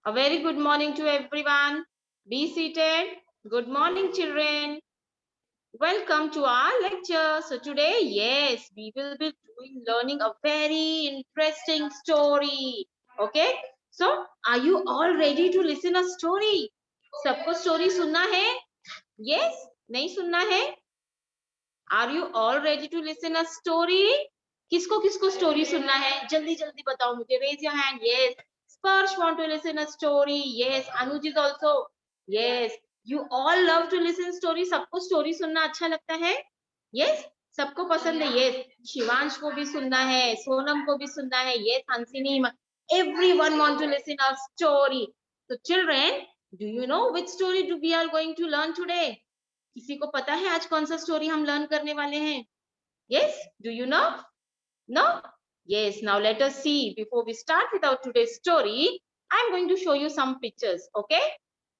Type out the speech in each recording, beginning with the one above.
A very good morning to everyone. Be seated. Good morning, children. Welcome to our lecture. So today, yes, we will be learning a very interesting story. Okay. So, are you all ready to listen a story? सबको story सुनना है? Yes? नहीं सुनना है? Are you all ready to listen a story? किसको किसको story सुनना है? जल्दी जल्दी बताओ मुझे. Raise your hand. Yes. Sparsh want to listen a story. Yes. Anuj is also. Yes. You all love to listen story. सबको story सुनना अच्छा लगता है? Yes. सबको पसंद है? Yes. शिवांश को भी सुनना है. सोनम को भी सुनना है. Yes. Hansini. Everyone want to listen a story. So children, do you know which story we are going to learn today? किसी को पता है आज कौन सा स्टोरी हम लर्न करने वाले हैं? Yes, do you know? No? Yes, now let us see. Before we start with our today's story, I'm going to show you some pictures, okay?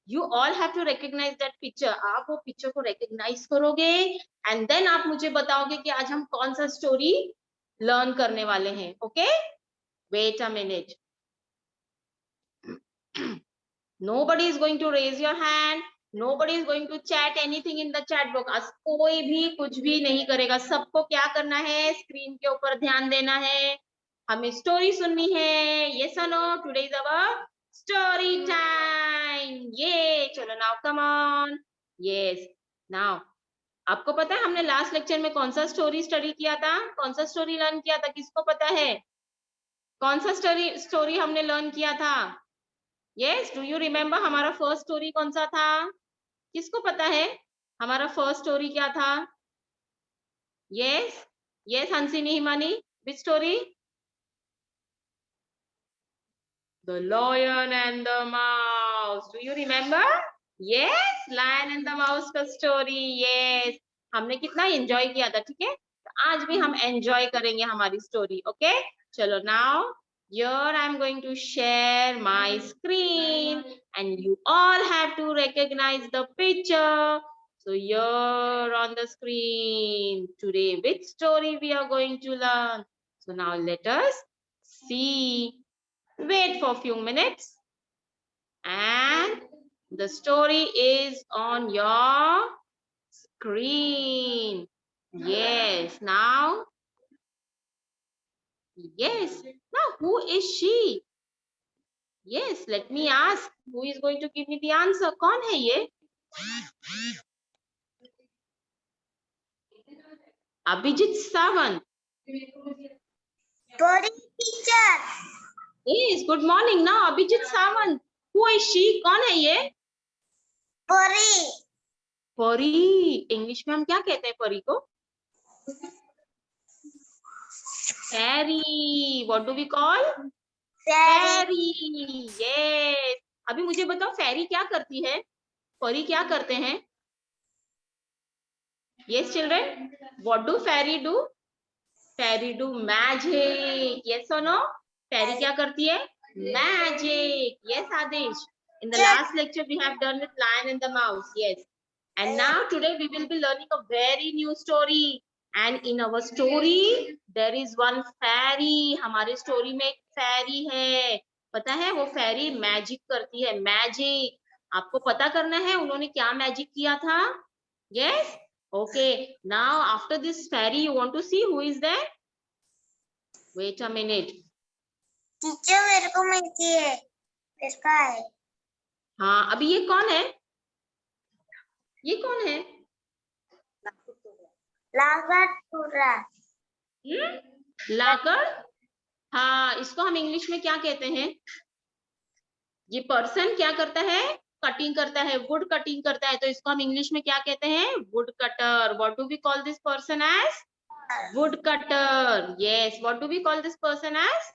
You all have to recognize that picture. आप वो picture को recognize करोगे and then आप मुझे बताओगे कि आज हम कौन सा story learn करने वाले हैं, okay? Wait a minute. Nobody is going to raise your hand. Nobody is going to chat anything in the chat box. कोई भी कुछ भी नहीं करेगा. सबको क्या करना है? स्क्रीन के ऊपर ध्यान देना है. हमें स्टोरी सुननी है. Yes or no? Today is our story time. ये चलो now come on. Yes. Now आपको पता है हमने लास्ट लेक्चर में कौन सा स्टोरी स्टडी किया था? कौन सा स्टोरी लर्न किया था? किसको पता है? कौन सा स्टोरी हमने लर्न किया था? Yes, do you remember हमारा फर्स्ट स्टोरी कौन सा था? किसको पता है हमारा फर्स्ट स्टोरी क्या था? Yes, yes, Hansini Himani, which story? The Lion and the Mouse. Do you remember? Yes, Lion and the Mouse का story. Yes, हमने कितना enjoy किया था, ठीक है? आज भी हम enjoy करेंगे हमारी story, okay? चलो now. Here I'm going to share my screen and you all have to recognize the picture. So here on the screen, today which story we are going to learn. So now let us see. Wait for a few minutes and the story is on your screen. Yes, now. Yes, now who is she? Yes, let me ask. Who is going to give me the answer? कौन है ये? Abhijit Sawant. Story teacher. Yes, good morning. Now Abhijit Sawant. Who is she? कौन है ये? Puri. परी. English में हम क्या कहते हैं परी को? Fairy. What do we call? Fairy. Yes. अभी मुझे बताओ fairy क्या करती है? परी क्या करते हैं? Yes, children. What do fairy do? Fairy do magic. Yes or no? Fairy क्या करती है? Magic. Yes, Adish. In the last lecture we have done with Lion and the Mouse. Yes. And now today we will be learning a very new story. And in our story there is one fairy. हमारे story में एक fairy है. पता है वो fairy magic करती है. Magic. आपको पता करना है उन्होंने क्या magic किया था? Yes. Okay. Now after this fairy you want to see who is there? Wait a minute. Teacher मेरे को मिलती है. किसका है? हाँ अभी ये कौन है? ये कौन है? लाकड़. लाकड़. हाँ इसको हम इंग्लिश में क्या कहते हैं? ये पर्सन क्या करता है? कटिंग करता है. वुड कटिंग करता है. तो इसको हम इंग्लिश में क्या कहते हैं? Woodcutter. What do we call this person as? Woodcutter. Yes. What do we call this person as?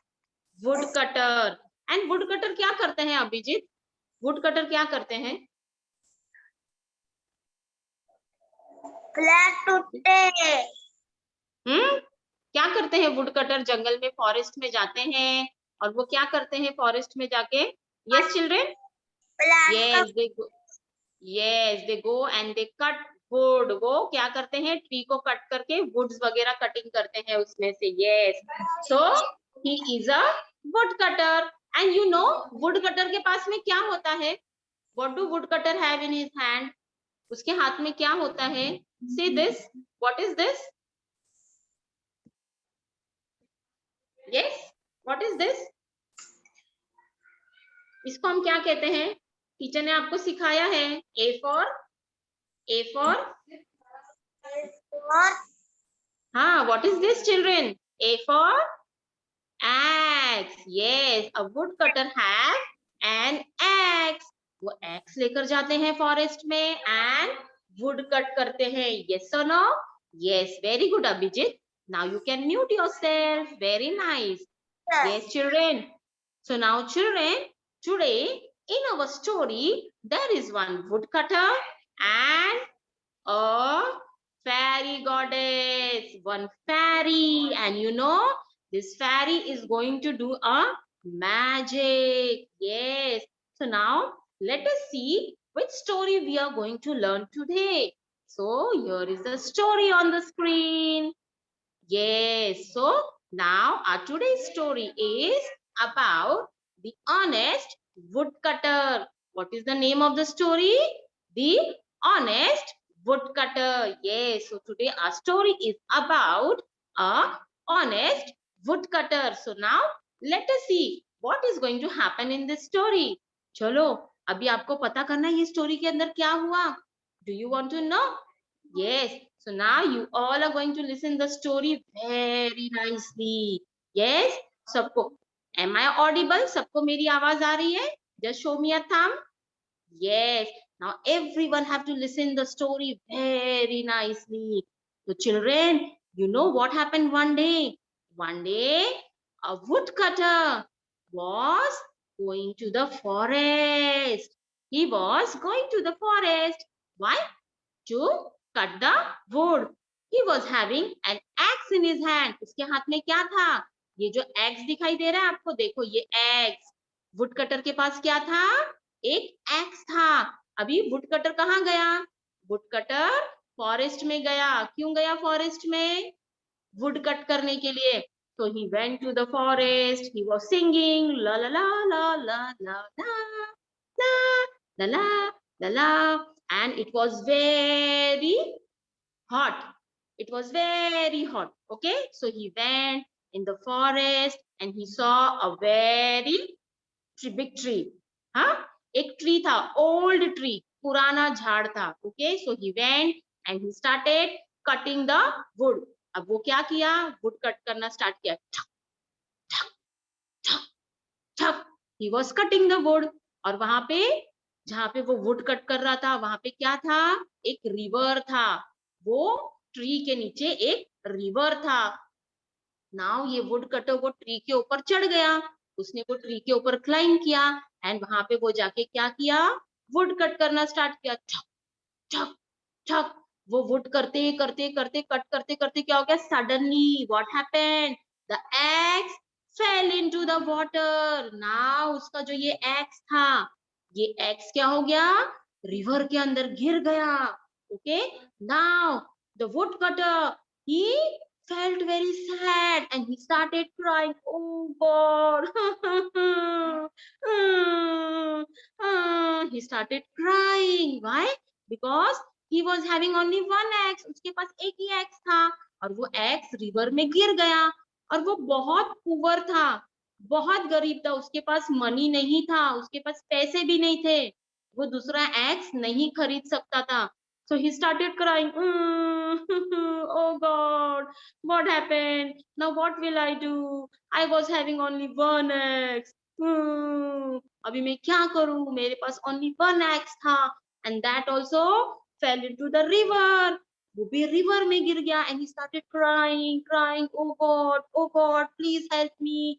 Woodcutter. And woodcutter क्या करते हैं अभिजीत? Woodcutter क्या करते हैं? फ्लैट टूटे. क्या करते हैं woodcutter? जंगल में फॉरेस्ट में जाते हैं और वो क्या करते हैं फॉरेस्ट में जाके? Yes children. Yes they go. Yes they go and they cut would, वो क्या करते हैं, ट्री को कट करके वुड्स वगैरह कटिंग करते हैं उसमें से। Yes, so he is a would cutter. And you know, would cutter के पास में क्या होता है? What do would cutter have in his hand? उसके हाथ में क्या होता है? See this, what is this? Yes, what is this? इसको हम क्या कहते हैं? टीचर ने आपको सिखाया है। ए फॉर, ए फॉर, और हाँ, what is this children? A for axe. Yes, a woodcutter has an axe. वो axe लेकर जाते हैं फॉरेस्ट में and wood कट करते हैं। Yes or no? Yes, very good, Abhijit. Now you can mute yourself. Very nice. Yes, children. So now, children, today in our story there is one woodcutter and a fairy goddess, one fairy, and you know, this fairy is going to do a magic. Yes. So now let us see which story we are going to learn today. So here is the story on the screen. Yes. So now our today's story is about the honest woodcutter. What is the name of the story? The honest woodcutter. Yes. So today our story is about a honest woodcutter. So now let us see what is going to happen in this story. चलो, अभी आपको पता करना है ये story के अंदर क्या हुआ. Do you want to know? Yes. So now you all are going to listen the story very nicely. Yes. सबको, am I audible? सबको मेरी आवाज आ रही है? Just show me a thumb. Yes. Now everyone have to listen the story very nicely. So children, you know what happened one day? One day, a woodcutter was going to the forest. He was going to the forest. Why? To cut the wood. He was having an axe in his hand. उसके हाथ में क्या था? ये जो axe दिखाई दे रहा है आपको, देखो ये axe. वुड कटर के पास क्या था? एक axe था. अभी वुड कटर कहाँ गया? वुड कटर फॉरेस्ट में गया. क्यों गया फॉरेस्ट में? वुड कट करने के लिए. So he went to the forest. He was singing la la la la la la la la la la la la, and it was very hot. It was very hot. Okay, so he went in the forest and he saw a very big tree. हाँ, एक tree था, old tree, पुराना झाड़ था. Okay, so he went and he started cutting the wood. अब वो क्या किया? वुड कट करना स्टार्ट किया. ठक ठक ठक ठक. He was cutting the wood. और वहां पे, जहां पे वो वुड कट कर रहा था, वहां पे क्या था? एक रिवर था. वो ट्री के नीचे एक रिवर था. नाउ ये वुड कटर वो ट्री के ऊपर चढ़ गया. उसने वो ट्री के ऊपर क्लाइंब किया एंड वहां पे वो जाके क्या किया? वुड कट करना स्टार्ट किया. ठक ठक ठक. वो वुड करते करते करते कट करते करते क्या हो गया? Suddenly what happened? The x fail into the water. Now उसका जो ये एक्स था, ये एक्स क्या हो गया? रिवर के अंदर गिर गया. Okay, now the wood cutter, he felt very sad and he started crying. Oh God. He started crying. Why? Because he was having only one axe. उसके पास एक ही axe था और वो axe रिवर में गिर गया. और वो बहुत पुअर था, बहुत गरीब था. उसके पास मनी नहीं था, उसके पास पैसे भी नहीं थे. वो दूसरा axe नहीं खरीद सकता था. So he started crying. Oh God, what happened? Now what will I do? I was having only one axe. अभी मैं क्या करूं? मेरे पास only one axe था and that also fell into the river. वो भी river में गिर गया and he started crying, crying. Oh God, please help me.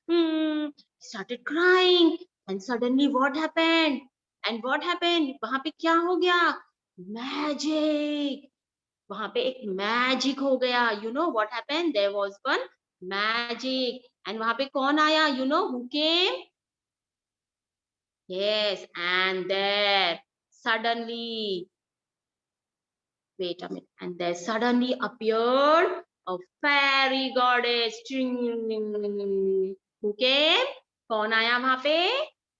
He started crying and suddenly what happened? And what happened? वहां पे क्या हो गया? Magic. वहां पे एक मैजिक हो गया. You know what happened? There was one magic. And वहां पे कौन आया? You know who came? Yes, and there suddenly Wait a minute. And there suddenly appeared a fairy goddess. Who came? कौन आया वहां पे?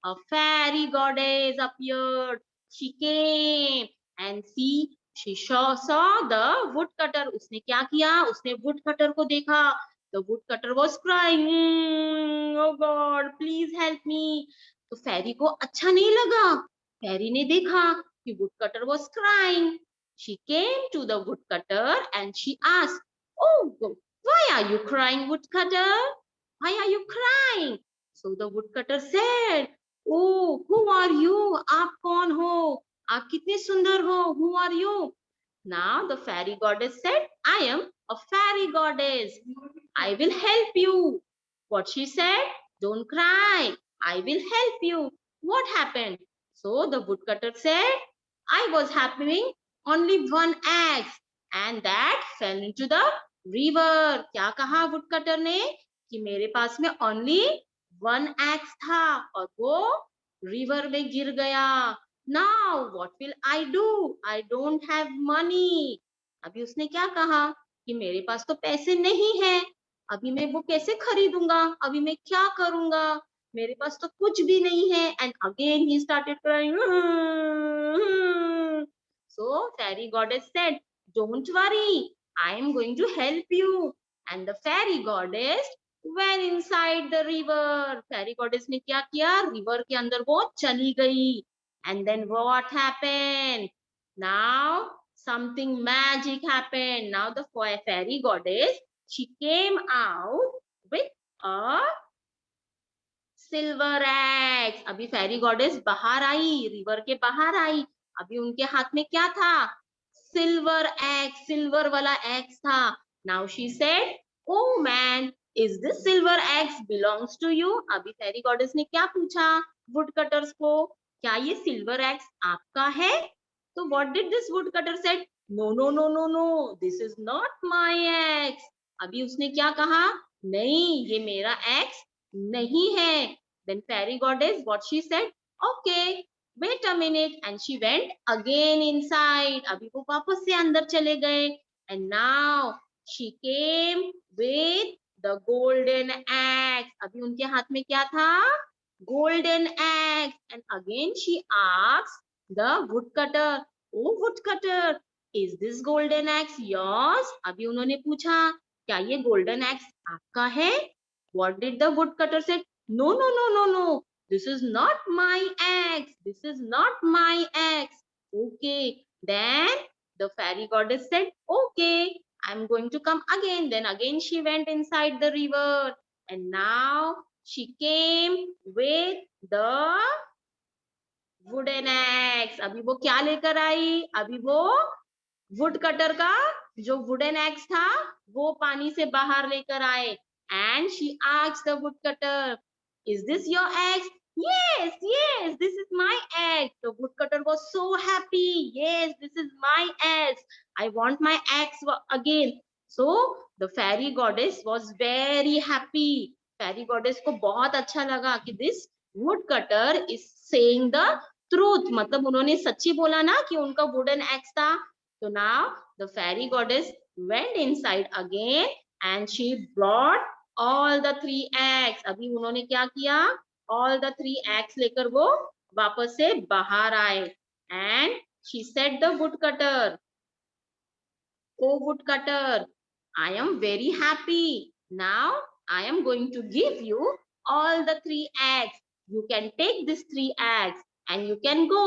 A fairy goddess appeared. She came and she saw the woodcutter. उसने क्या किया? उसने woodcutter को देखा. The woodcutter was crying. Oh God, please help me. तो fairy को अच्छा नहीं लगा. Fairy ने देखा कि woodcutter was crying. She came to the woodcutter and she asked, "Oh, why are you crying, woodcutter? Why are you crying?" So the woodcutter said, "Oh, who are you? आप कौन हो? आप कितने सुंदर हो? Who are you?" Now the fairy goddess said, "I am a fairy goddess. I will help you." What she said? "Don't cry. I will help you." What happened? So the woodcutter said, "I was having only one axe and that fell into the river." क्या कहा woodcutter ने? कि मेरे पास में only one axe था और वो river में गिर गया. Now what will I do? I don't have money. अभी उसने क्या कहा कि मेरे पास तो पैसे नहीं है. अभी मैं वो कैसे खरीदूंगा? अभी मैं क्या करूंगा? मेरे पास तो कुछ भी नहीं है. And again he started crying. So fairy goddess said, "Don't worry, I am going to help you." And the fairy goddess went inside the river. Fairy goddess ने क्या किया? River के अंदर वो चली गई. And then what happened? Now something magic happened. Now the fairy goddess, she came out with a silver x. अभी fairy goddess बाहर आई, रिवर के बाहर आई. अभी उनके हाथ में क्या था? सिल्वर एक्स, सिल्वर वाला एक्स था. Now she said, "oh man, is this silver axe belongs to you?" अभी फेरी गॉडेस ने क्या पूछा वुड कटर्स को? क्या ये सिल्वर एक्स आपका है? तो what did this woodcutter said? "No no no no no, this is not my axe." अभी उसने क्या कहा? नहीं, ये मेरा एक्स नहीं है. Then fairy goddess, what she said? "Okay, wait a minute." And she went again inside. अभी वो वापस से अंदर चले गए. And now she came with the golden axe. अभी उनके हाथ में क्या था? Golden axe. And again she asked the woodcutter, "Oh woodcutter, is this golden axe yours?" अभी उन्होंने पूछा, क्या ये golden axe आपका है? What did the woodcutter say? "No, no, no, no, no. This is not my axe. This is not my axe." Okay. Then the fairy goddess said, "Okay, I'm going to come again." Then again she went inside the river. And now she came with the wooden axe. अभी वो क्या लेकर आई? अभी वो would cutter का जो wooden x था वो पानी से बाहर लेकर आए. And she asked the wood cutter, "is this your x?" "Yes, yes, this is my axe." The woodcutter was so happy. "Yes, this is my axe. I want my axe again." So the fairy goddess was very happy. Fairy goddess को बहुत अच्छा लगा कि this woodcutter is saying the truth. मतलब उन्होंने सच्ची बोला ना कि उनका वुडन एक्स था. So now the fairy goddess went inside again and she brought all the three eggs. अभी उन्होंने क्या किया? All the three eggs लेकर वो वापस से बाहर आए. And she said the woodcutter, "Oh woodcutter, I am very happy. Now I am going to give you all the three eggs. You can take these three eggs and you can go."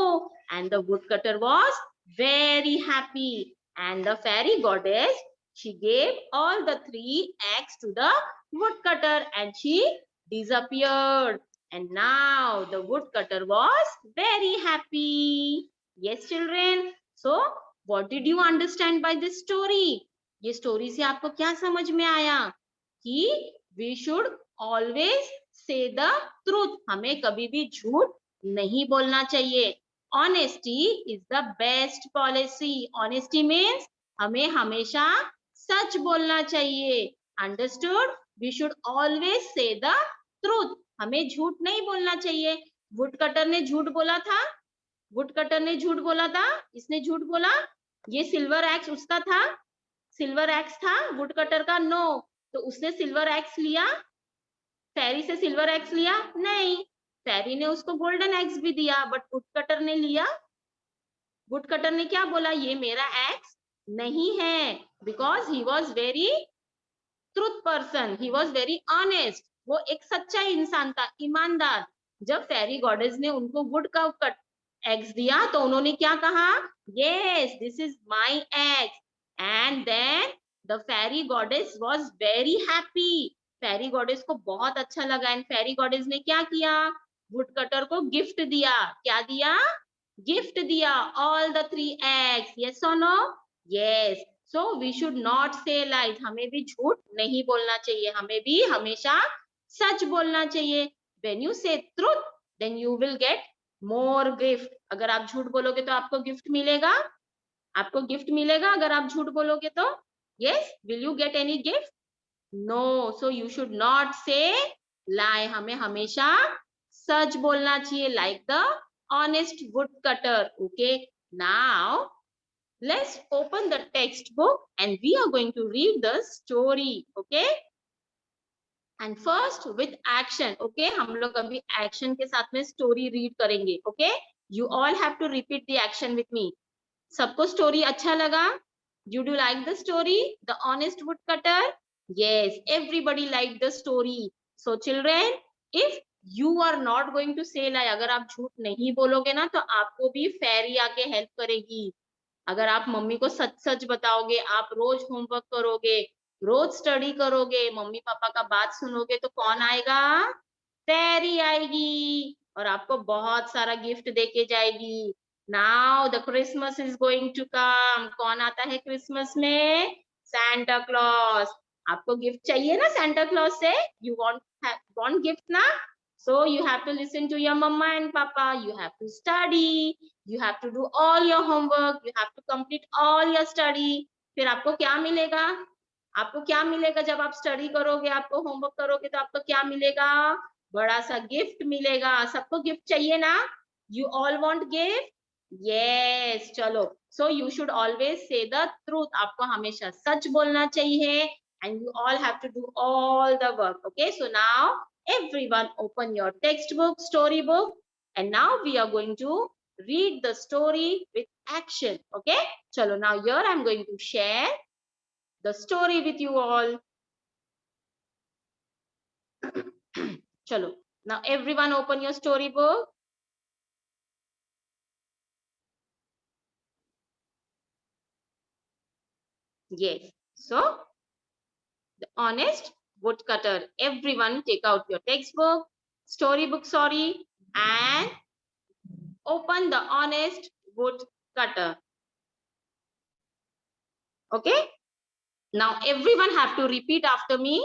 And the woodcutter was very happy. And the fairy goddess, she gave all the three eggs to the woodcutter and she disappeared. And now the woodcutter was very happy. Yes, children. So what did you understand by this story? ये story से आपको क्या समझ में आया? कि we should always say the truth. हमें कभी भी झूठ नहीं बोलना चाहिए. Honesty is the best policy. Honesty means हमें हमेशा सच बोलना चाहिए. Understood? We should always say the truth. हमें झूठ नहीं बोलना चाहिए. वुडकटर ने झूठ बोला था. वुडकटर ने झूठ बोला था. इसने झूठ बोला. ये सिल्वर एक्स उसका था, सिल्वर एक्स था वुड कटर का, नो। तो उसने सिल्वर एक्स लिया, फेरी से सिल्वर एक्स लिया नहीं, फेरी ने उसको गोल्डन एक्स भी दिया, बट वुड कटर ने लिया, वुड कटर ने क्या बोला, ये मेरा एक्स नहीं है, because he was very truth person, he was very honest, वो एक सच्चा इंसान था, ईमानदार। जब फेरी गॉडेस ने उनको वुड का कट एग्स दिया तो उन्होंने क्या कहा, yes this is my axe, and then the fairy goddess was very happy, fairy goddess को बहुत अच्छा लगा, एंड फेरी गॉडेस ने क्या किया, वुड कटर को गिफ्ट दिया, क्या दिया, गिफ्ट दिया, all the 3 eggs, yes or no, yes, so we should not say lies, हमें भी झूठ नहीं बोलना चाहिए, हमें भी हमेशा सच बोलना चाहिए। when you say truth then you will get more gift, अगर आप झूठ बोलोगे तो आपको गिफ्ट मिलेगा, आपको गिफ्ट मिलेगा अगर आप झूठ बोलोगे तो, yes, will you get any gift, no, so you should not say lie, हमें हमेशा सच बोलना चाहिए, like the honest woodcutter, okay, now let's open the textbook and we are going to read the story, okay, and first with action, okay, हम लोग अभी action के साथ में story read करेंगे, okay, you all have to repeat the action with me, सबको story अच्छा लगा, you do like the story, the honest woodcutter, yes, everybody liked the story, so children, if you are not going to say lie, अगर आप झूठ नहीं बोलोगे ना तो आपको भी fairy आके help करेगी, अगर आप मम्मी को सच सच बताओगे, आप रोज होमवर्क करोगे, रोज स्टडी करोगे, मम्मी पापा का बात सुनोगे तो कौन आएगा, फेरी आएगी और आपको बहुत सारा गिफ्ट देके जाएगी। Now the Christmas is going to come, कौन आता है क्रिसमस में, सैंटा क्लॉज, आपको गिफ्ट चाहिए ना सैंटा क्लॉज से, यू वांट गिफ्ट ना, so you have to listen to your mama and papa, you have to study, you have to do all your homework, you have to complete all your study, फिर आपको क्या मिलेगा, आपको क्या मिलेगा जब आप स्टडी करोगे, आपको होमवर्क करोगे तो आपको क्या मिलेगा, बड़ा सा गिफ्ट मिलेगा, सबको गिफ्ट चाहिए ना, you all want gift, yes, चलो, so you should always say the truth, आपको हमेशा सच बोलना चाहिए, and you all have to do all the work, okay, so now everyone open your textbook, storybook, and now we are going to read the story with action, okay, chalo, now here I'm going to share the story with you all. Chalo, now everyone open your storybook. Yes, so the honest woodcutter, everyone take out your textbook, storybook, sorry, and open the honest woodcutter, okay, now everyone have to repeat after me,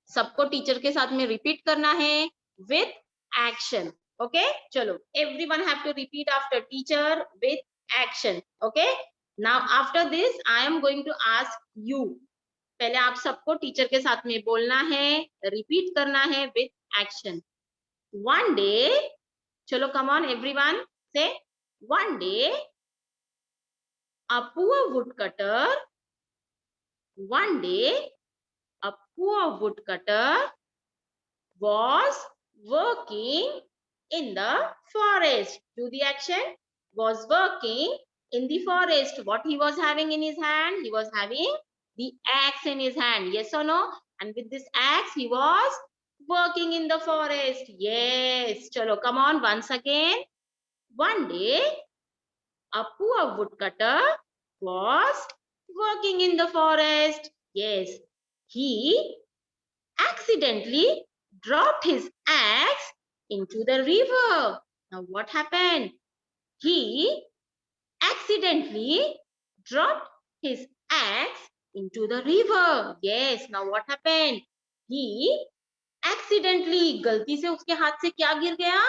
सबको teacher के साथ में repeat करना है with action, okay, चलो, everyone have to repeat after teacher with action, okay, now after this I am going to ask you, पहले आप सबको टीचर के साथ में बोलना है, रिपीट करना है विथ एक्शन, वन डे, चलो कम ऑन एवरीवन से, one day a poor woodcutter, one day a poor woodcutter was working in the forest. Do the action. Was working in the forest. What he was having in his hand? He was having the axe in his hand. Yes or no? And with this axe, he was working in the forest. Yes. Chalo, come on once again. One day, a poor woodcutter was working in the forest. Yes. He accidentally dropped his axe into the river. Now what happened? He accidentally dropped his axe into the river. Yes, now what happened? He accidentally, गलती से उसके हाथ से क्या गिर गया?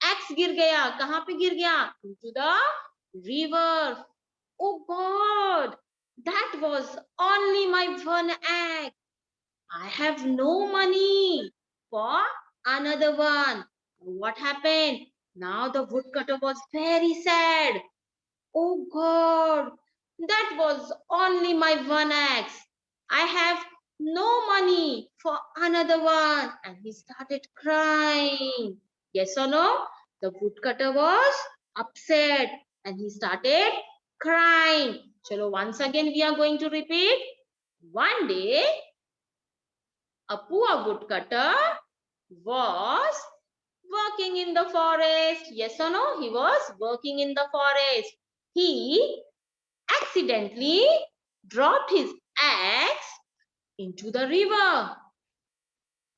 Axe गिर गया. कहाँ पे गिर गया? Into the river. Oh God, that was only my one axe. I have no money for another one. What happened? Now the woodcutter was very sad. Oh God, that was only my one axe. I have no money for another one. And he started crying. Yes or no? The woodcutter was upset and he started crying. Chalo, once again we are going to repeat. One day, a poor woodcutter was working in the forest. Yes or no? He was working in the forest. He accidentally dropped his axe into the river.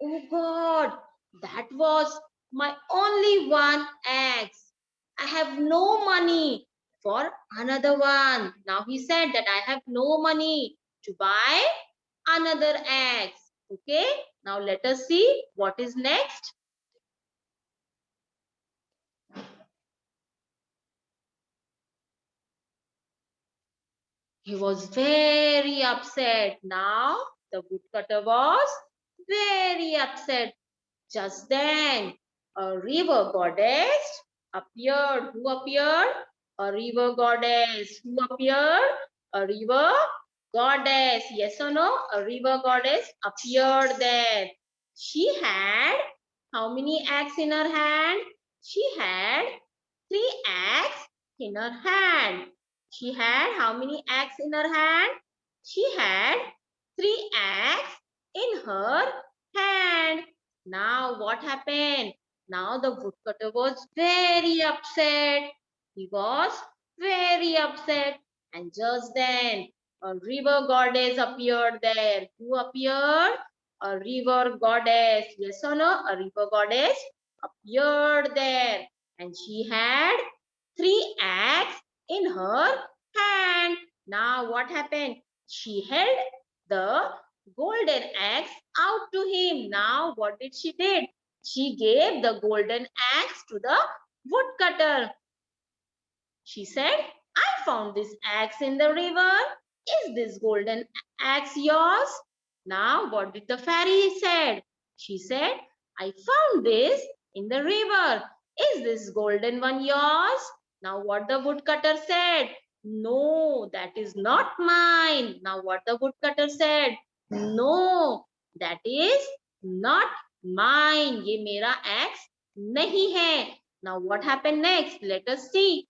Oh God, that was my only one axe. I have no money for another one. Now he said that I have no money to buy another axe. Okay, now let us see what is next. He was very upset. Now the woodcutter was very upset. Just then, a river goddess appeared. Who appeared? A river goddess. Who appeared? A river goddess. Yes or no? A river goddess appeared there. She had how many axes in her hand? She had 3 axes in her hand. She had how many axes in her hand? She had 3 axes in her hand. Now what happened? Now the woodcutter was very upset. He was very upset. And just then a river goddess appeared there. Who appeared? A river goddess. Yes or no? A river goddess appeared there. And she had 3 axes in her hand. Now what happened? She held the golden axe out to him. Now what did she did? She gave the golden axe to the woodcutter. She said, I found this axe in the river. Is this golden axe yours? Now what did the fairy said? She said, I found this in the river. Is this golden one yours? Now what the woodcutter said? No, that is not mine. Now what the woodcutter said? No, that is not mine. ये मेरा axe नहीं है. Now what happened next? Let us see.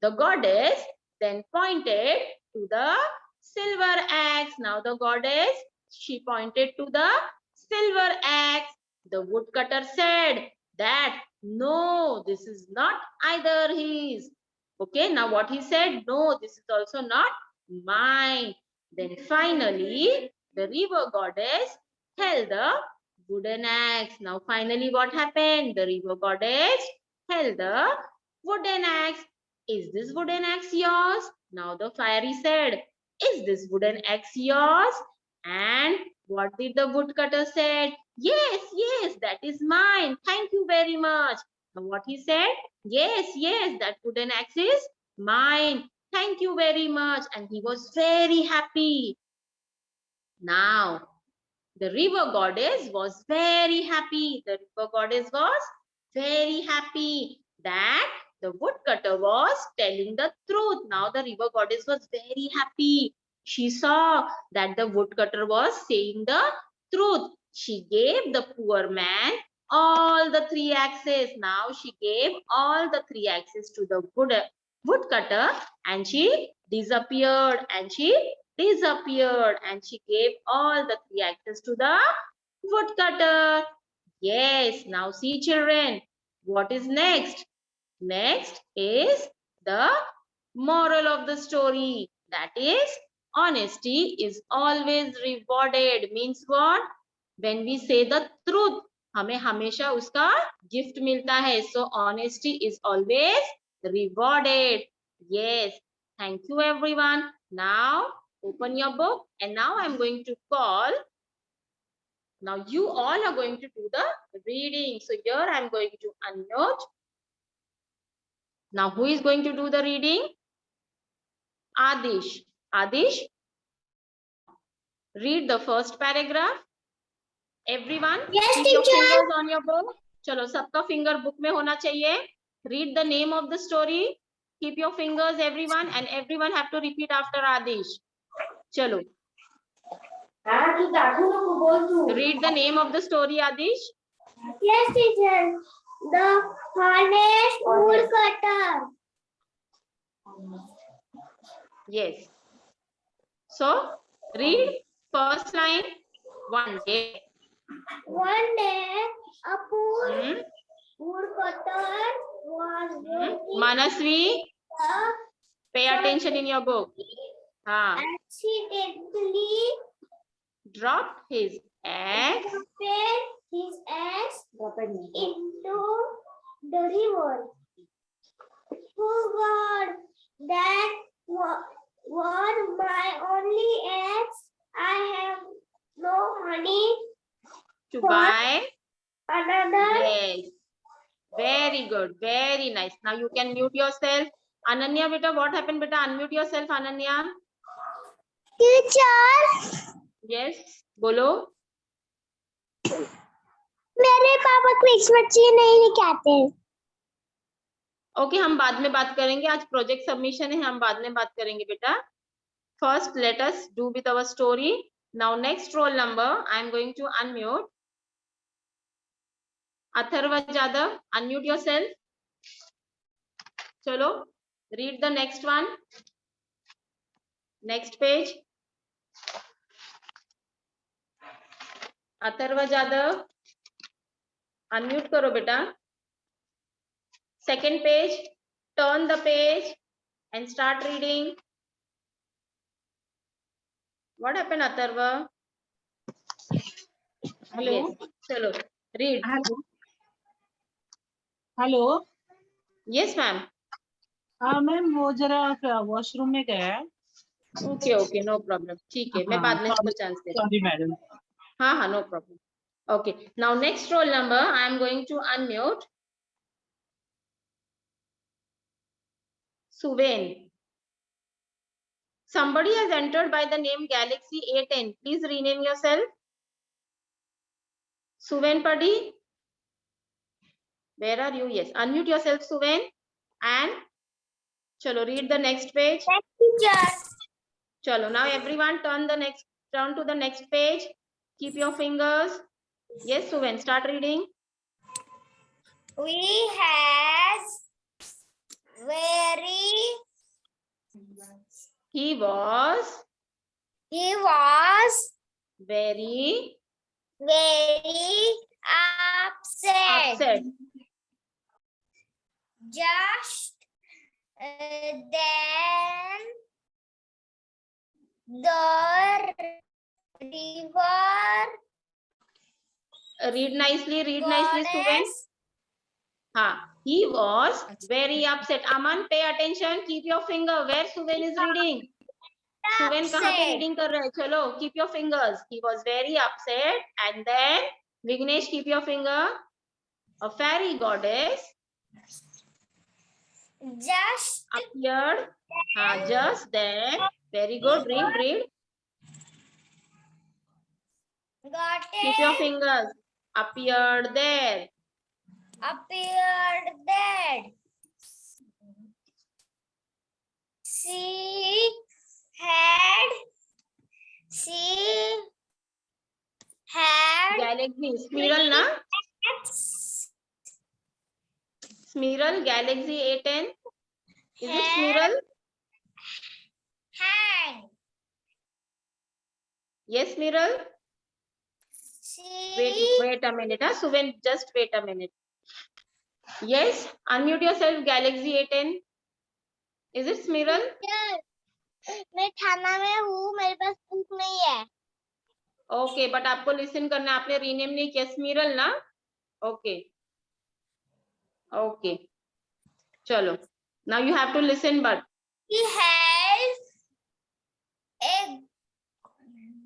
The goddess then pointed to the silver axe. Now the goddess, she pointed to the silver axe. The woodcutter said that no, this is not either his. Okay, now what he said, no, this is also not mine. Then finally, the river goddess held the wooden axe. Now finally what happened? The river goddess held the wooden axe. Is this wooden axe yours? Now the fairy said, is this wooden axe yours? And what did the woodcutter said? Yes, yes, that is mine. Thank you very much. And what he said? Yes, yes, that wooden axe is mine. Thank you very much. And he was very happy. Now, the river goddess was very happy. The river goddess was very happy that the woodcutter was telling the truth. Now the river goddess was very happy. She saw that the woodcutter was saying the truth. She gave the poor man all the 3 axes. Now she gave all the 3 axes to the woodcutter and she disappeared and she disappeared and she gave all the 3 axes to the woodcutter. Yes, now see children, what is next? Next is the moral of the story. That is, honesty is always rewarded. Means what? When we say the truth, हमें हमेशा उसका gift मिलता है. So honesty is always rewarded. Yes. Thank you everyone. Now open your book and now I'm going to call. Now you all are going to do the reading. So here I'm going to unmute. Now who is going to do the reading? Adish. Adish, read the first paragraph. Everyone, Yes, keep your teacher. fingers on your book. चलो सबका finger book में होना चाहिए. Read the name of the story. Keep your fingers, everyone, and everyone have to repeat after Adish. Chalo. Read the name of the story, Adish. Yes, teacher. The honest woodcutter. Yes. So, read first line. One day. One day, a poor Hmm? woodcutter was working Manasvi, the pay attention in your book. accidentally Dropped his axe dropped his axe into the river. Oh God, that was my only axe. I have no money to for buy. another. Yes. Very good. Very nice. Now you can mute yourself. Ananya, beta, what happened, beta? Unmute yourself, Ananya. Teacher Yes. बोलो. मेरे पापा quiz बच्चे नहीं लिखाते. Okay, हम बाद में बात करेंगे. आज प्रोजेक्ट सबमिशन है, हम बाद में बात करेंगे बेटा. First, let us do with our story. Now, next roll number, I am going to unmute. Atharva Jadhav, unmute yourself. Chalo, read the next one. Next page. Atharva Jadhav, unmute karo beta. Second page, turn the page and start reading. What happened, Atharva? Hello. Yes. Chalo, read. Hello. Hello. Yes, ma'am. हाँ ma'am, वो जरा washroom में गया है. Okay, okay, no problem. ठीक है, मैं बाद में इसको चांस दे. Sorry madam. हाँ, no problem. Okay, now next roll number, I am going to unmute. Suven. Somebody has entered by the name Galaxy A10. Please rename yourself. Suven Padi. Where are you? Yes, unmute yourself, Suven. And chalo, read the next page. Teacher. Chalo, now everyone turn to the next page. Keep your fingers. Yes, Suven, start reading. We has very. He was very upset. Just then the river Read nicely, Suven. goddess He was very upset. Aman, pay attention. Keep your finger where Suven is reading. Suven कहाँ पे reading कर रहा है? चलो, keep your fingers. He was very upset, and then Vignesh, keep your finger. A fairy goddess just appeared. Just then. Very good. Read. Keep your fingers. Appeared there. appeared there. She had Galaxy. Smearal, na? Smearal, Galaxy A10. Is it Smearal? hand. Yes, Smearal. Wait a minute. Suven, just wait a minute. Yes, unmute yourself, Galaxy A10. Is it Smearal? मैं थाना में हूँ, मेरे पास book नहीं है. Okay, but आपको listen करना है. आपने rename नहीं किया, Smearal ना? Okay. चलो. Now you have to listen, but He has a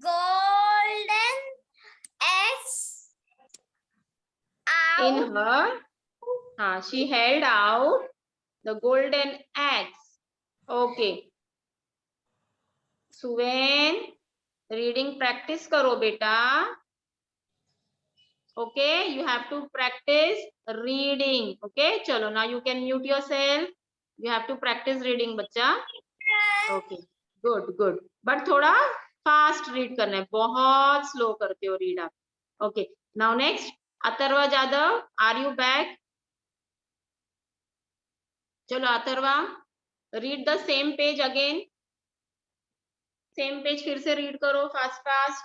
golden axe in her, she held out the golden axe. Okay. Suven, reading practice करो बेटा. Okay, you have to practice reading. Okay, chalo, now you can mute yourself. You have to practice reading, बच्चा. Okay, good, good. But थोड़ा fast read करना है. बहुत slow करते हो read आप. Okay. Now next, Atharva Jadav, are you back? चलो Atharva, read the same page again. Same page फिर से read करो fast fast.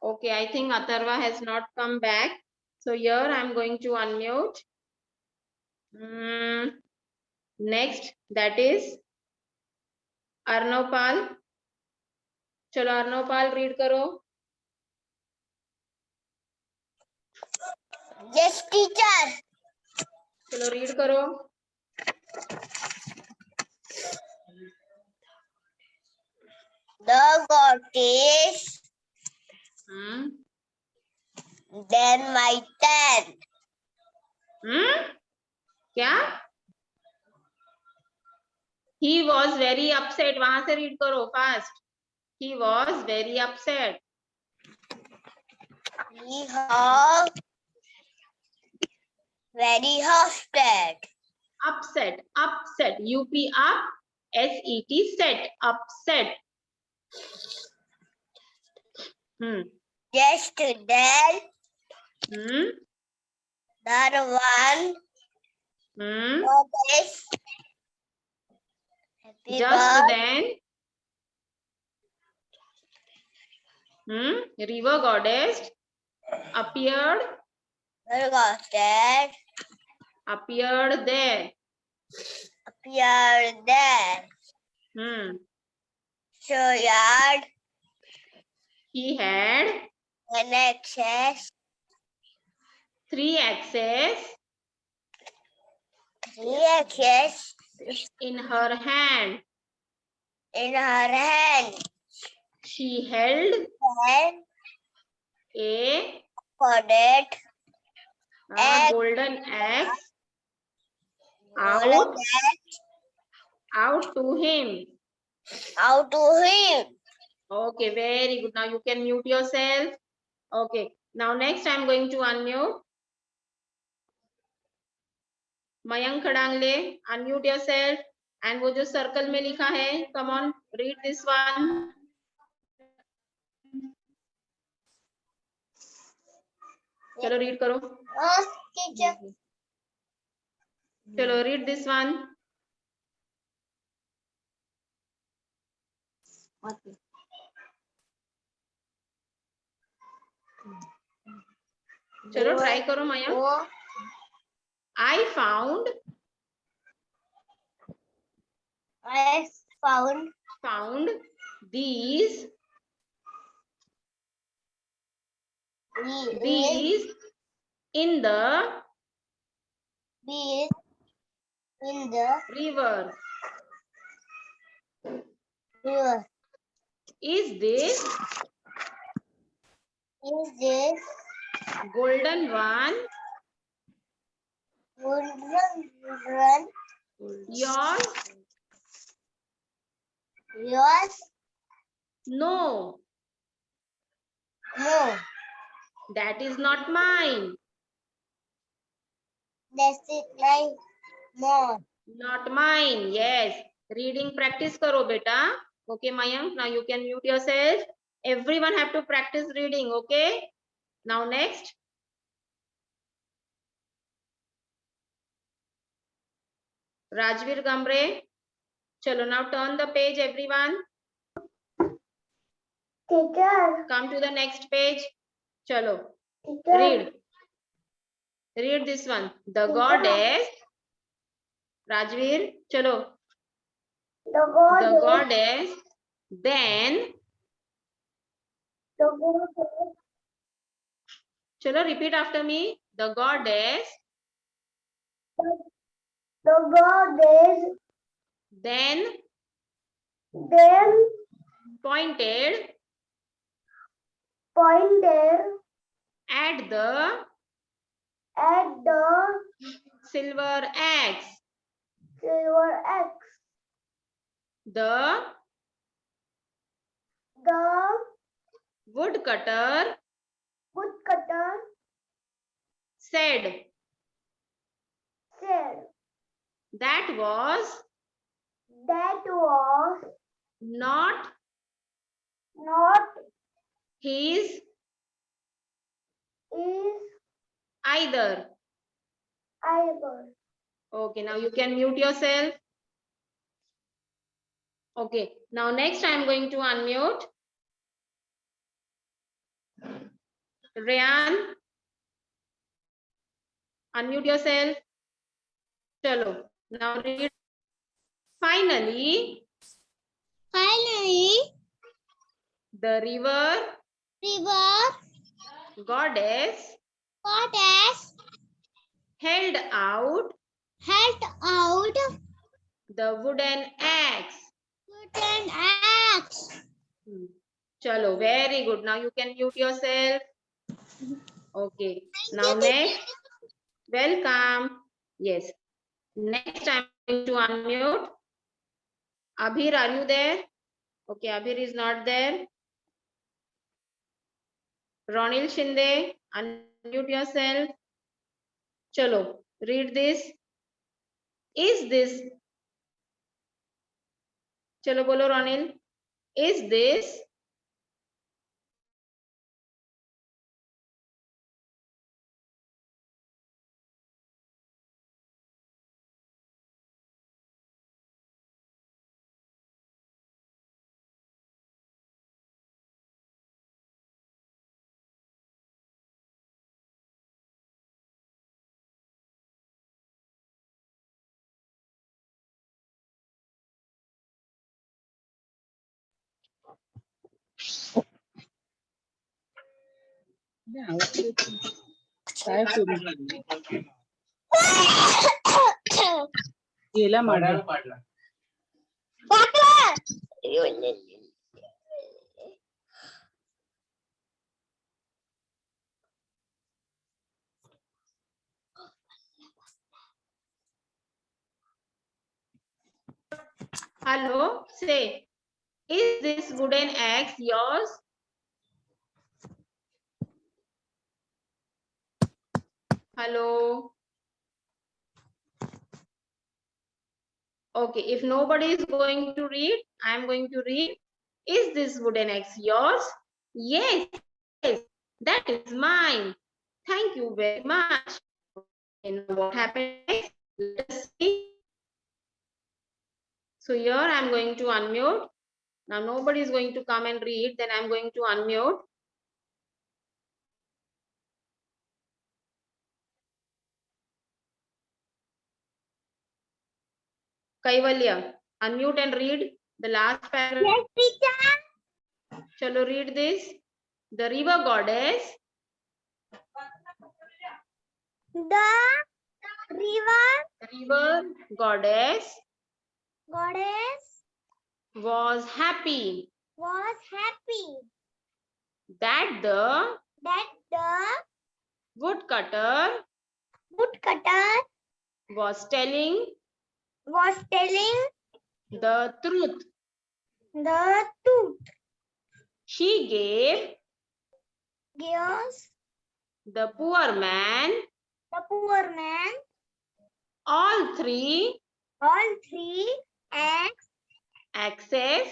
Okay, I think Atharva has not come back. So here I am going to unmute. Next, that is Arnavpal. चलो Arnavpal read करो. Yes, teacher. चलो read करो. The goddess, then my tent. क्या? He was very upset. वहां से read करो fast. He was very upset. He was very upset. Upset, upset. UP up, SET set, upset. Just then, the one goddess, just then, river goddess appeared. the goddess Appeared there. appeared there. So He had an axis, 3 axes in her hand. in her hand. She held And a goddess golden axe out to him. out to him. Okay, very good. Now you can mute yourself. Okay, now next I'm going to unmute. Mayank Khadangle, unmute yourself. And वो जो circle में लिखा है, come on, read this one. चलो read करो. Teacher. चलो read this one. चलो try करो Mayank. I found these in the river. Is this golden one yours? Yours? No, No. that is not mine. That's it, like more. Not mine. Yes. Reading practice karo beta. Okay, Mayank. Now you can mute yourself. Everyone have to practice reading. Okay. Now next. Rajveer Gambre. Chalo, now turn the page, everyone. Teacher. Come to the next page. Chalo. Teacher. Read. Read this one. The goddess. Rajveer. Chalo. The goddess. Then. Chalo, repeat after me. The goddess. The goddess Then. Pointed. At the silver axe. The woodcutter Woodcutter said said that was that was not not his is either. either. Okay, now you can mute yourself. Okay, now next I'm going to unmute. Rayan, unmute yourself. Chalo, now read. Finally, the river goddess held out the wooden axe. Hmm. Chalo, very good. Now you can mute yourself. Okay, now next, welcome. Yes, next I'm going to unmute. Abhir, are you there? Okay, Abhir is not there. Ronil Shinde, unmute yourself. Chalo, read this. Is this? Chalo bolo Ronil. Is this? काय करू गेला मागे Hello, say, is this wooden axe yours? Hello. Okay, if nobody is going to read, I am going to read. Is this wooden axe yours? Yes, yes, that is mine. Thank you very much. And what happened next? Let us see. So here I am going to unmute. Now nobody is going to come and read, then I am going to unmute. Kaivalya, unmute and read the last paragraph. Yes, teacher. Chalo, read this. The river goddess The river goddess goddess was happy was happy that that the woodcutter woodcutter was telling was telling the truth. the truth. She gave Gives the poor man the poor man all three eggs. access.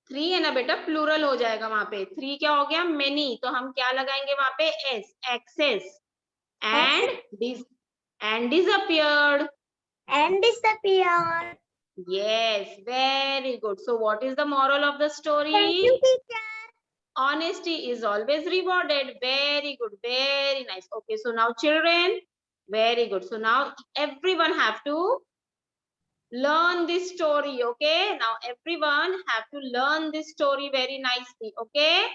Three है ना बेटा, plural हो जाएगा वहां पे. Three क्या हो गया? मेनी. तो हम क्या लगाएंगे वहां पे? S. Axes. And disappeared. And disappeared. Yes, very good. So what is the moral of the story? Thank you, teacher. Honesty is always rewarded. Very good, very nice. Okay, so now children, very good. So now everyone have to learn this story. Okay, now everyone have to learn this story very nicely. Okay.